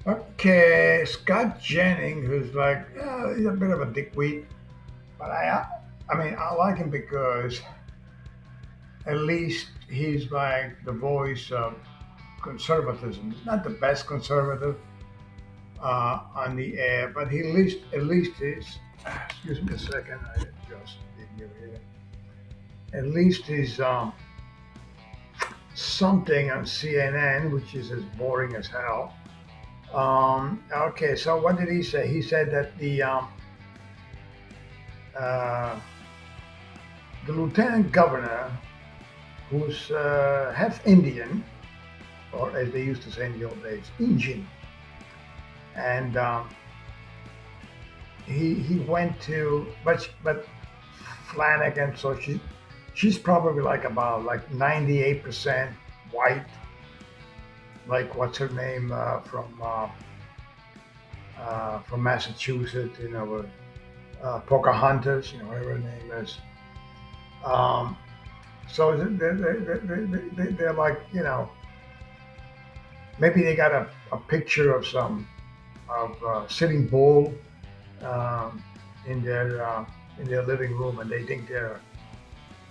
Okay, Scott Jennings, who's like, he's a bit of a dickweed, but I mean, I like him because at least he's like the voice of conservatism. He's not the best conservative on the air, but at least he's. Excuse me a second. I just did you here. At least he's something on CNN, which is as boring as hell. Okay, so what did he say? He said that uh, the lieutenant governor, who's half Indian, or as they used to say in the old days, Indian, and he went to, but Flanagan, so she's probably like about like 98% white, like what's her name from Massachusetts, Pocahontas, whatever her name is. Um, so they're like, maybe they got a picture of some of Sitting Bull um, in their living room, and they think they're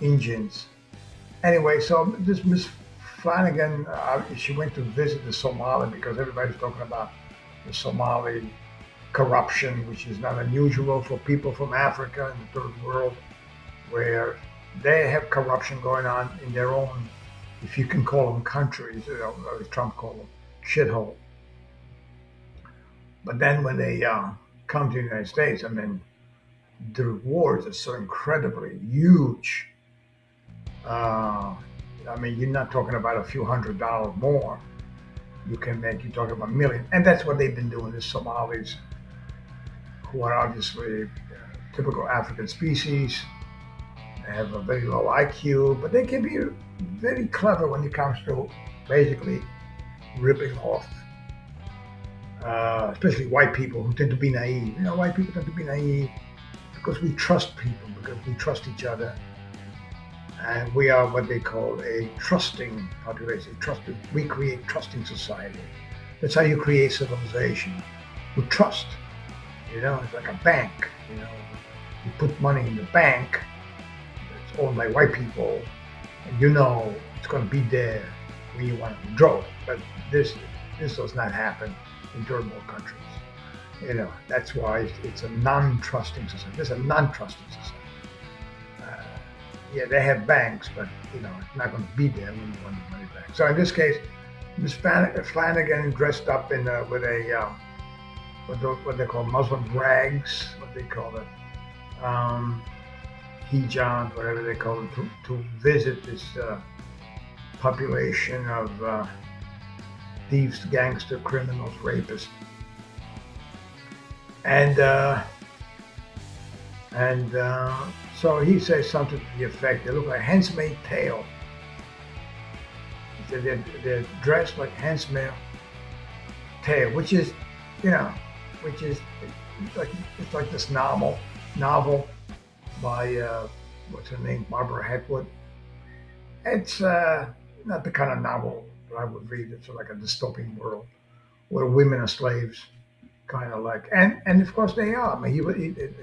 Indians. Anyway, so this Miss Flanagan, she went to visit the Somali because everybody's talking about the Somali corruption, which is not unusual for people from Africa and the third world, where they have corruption going on in their own, if you can call them countries, as Trump called them, shithole. But then when they come to the United States, I mean, the rewards are so incredibly huge. Uh, I mean, you're not talking about a few $100s more. You're talking about millions. And that's what they've been doing, the Somalis, who are obviously typical African species. They have a very low IQ, but they can be very clever when it comes to basically ripping off, especially white people who tend to be naive. White people tend to be naive because we trust people, because we trust each other. And we are what they call a trusting population. We create trusting society. That's how you create civilization. With trust. It's like a bank. You put money in the bank, it's owned by white people, and it's going to be there when you want to withdraw it. But this does not happen in third world countries. That's why it's a non-trusting society. It's a non-trusting society. Uh, yeah, they have banks, but it's not going to be there when you want the money back. So in this case, Miss Flanagan dressed up in with a what they call Muslim rags, what they call it, hijab, whatever they call it, to visit this population of thieves, gangster, criminals, rapists, and so he says something to the effect, they look like handsmaid tail. He said they're dressed like handsmaid tail, which is, you know, which is it's like this novel by what's her name, Barbara Hepwood. It's not the kind of novel that I would read. It's like a dystopian world where women are slaves, kind of like, and of course they are. I mean,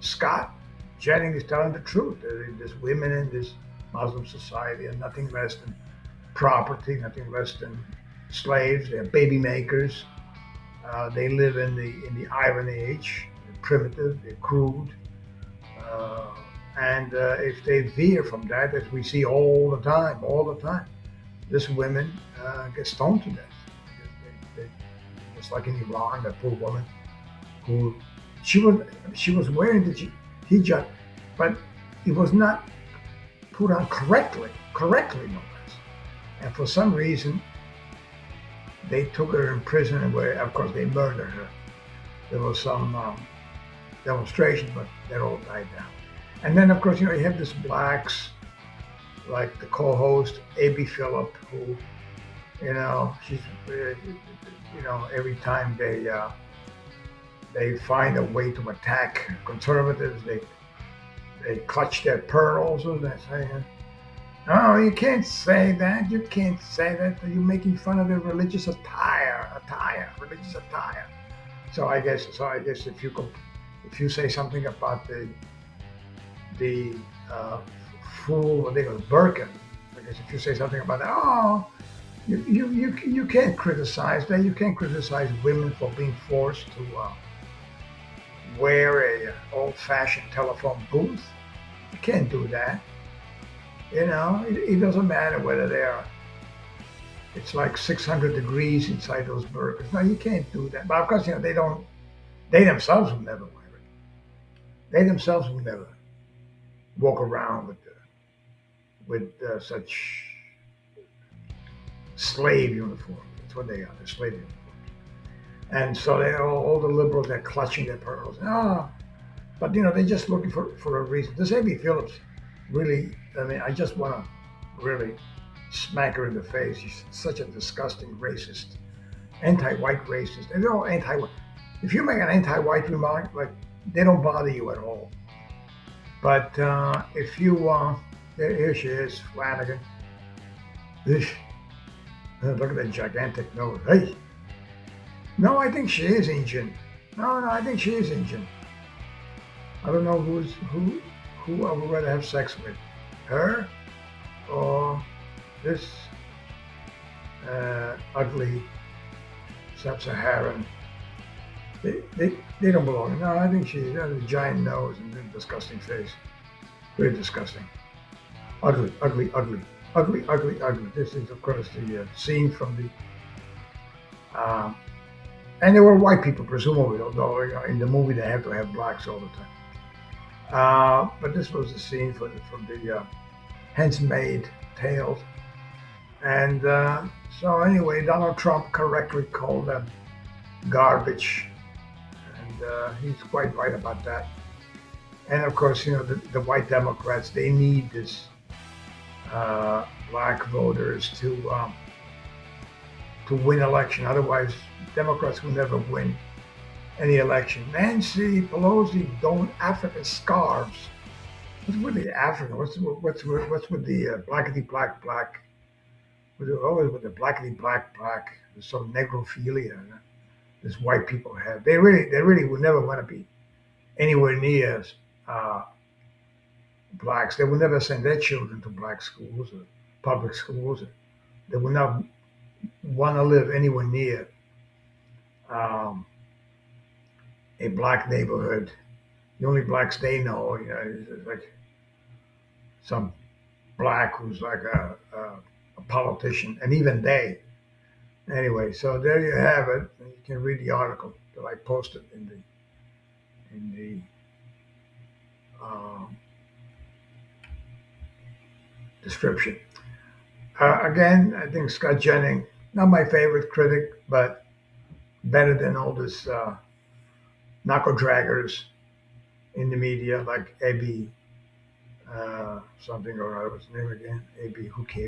Scott Jennings is telling the truth. There's women in this Muslim society are nothing less than property, nothing less than slaves. They're baby makers. They live in the Iron Age. They're primitive. They're crude. Uh, and if they veer from that, as we see all the time, these women get stoned to death. Just like in Iran, that poor woman who she was she was wearing the hijab, but it was not put on correctly no less. And for some reason, they took her in prison, and where of course they murdered her. There was some demonstration, but they all died down. And then of course you have this blacks like the co-host Abby Phillip, who she's every time they find a way to attack conservatives, they clutch their pearls and they say, "No, you can't say that. You can't say that. You're making fun of their religious attire. attire, religious attire. So I guess if you say something about the uh, full, what they call burqa, I guess if you say something about that, oh, you can't criticize that. You can't criticize women for being forced to wear a old-fashioned telephone booth. You can't do that. It doesn't matter whether it's like 600 degrees inside those burgers. No, you can't do that. But of course, they themselves will never wear it. They themselves will never walk around with such slave uniform. That's what they are. They're slave uniform. And so all the liberals, they're clutching their pearls. But they're just looking for a reason. This Abby Phillips, really, I mean, I just want to really smack her in the face. She's such a disgusting racist, anti-white racist. And they're all anti-white. If you make an anti-white remark, like, they don't bother you at all. But if you, here she is, Flanagan. Look at that gigantic nose. Hey, no, I think she is Indian. No, I think she is Indian. I don't know who I would rather have sex with, her or this ugly sub-Saharan. They don't belong. No, I think she has a giant nose and a disgusting face. Very disgusting. Ugly, ugly, ugly, ugly, ugly, ugly. This is, of course, the scene from the. And they were white people, presumably, although in the movie they have to have blacks all the time. But this was the scene from the Handmaid tales. And so anyway, Donald Trump correctly called them garbage. And he's quite right about that. And of course, the white Democrats, they need this black voters to win election. Otherwise, Democrats will never win any election. Nancy Pelosi don't African scarves. What's with the African? What's with the blackety black black? Always with the blackety black black. There's some negrophilia this white people have. They really would never want to be anywhere near blacks. They would never send their children to black schools or public schools. They would not want to live anywhere near a black neighborhood. The only blacks they know, is like some black who's like a politician, and even they. Anyway, so there you have it. You can read the article that I posted in the description. Again, I think Scott Jennings, not my favorite critic, but better than all this knuckle draggers in the media like Abby something or other. What's the name again? Abby, who cares?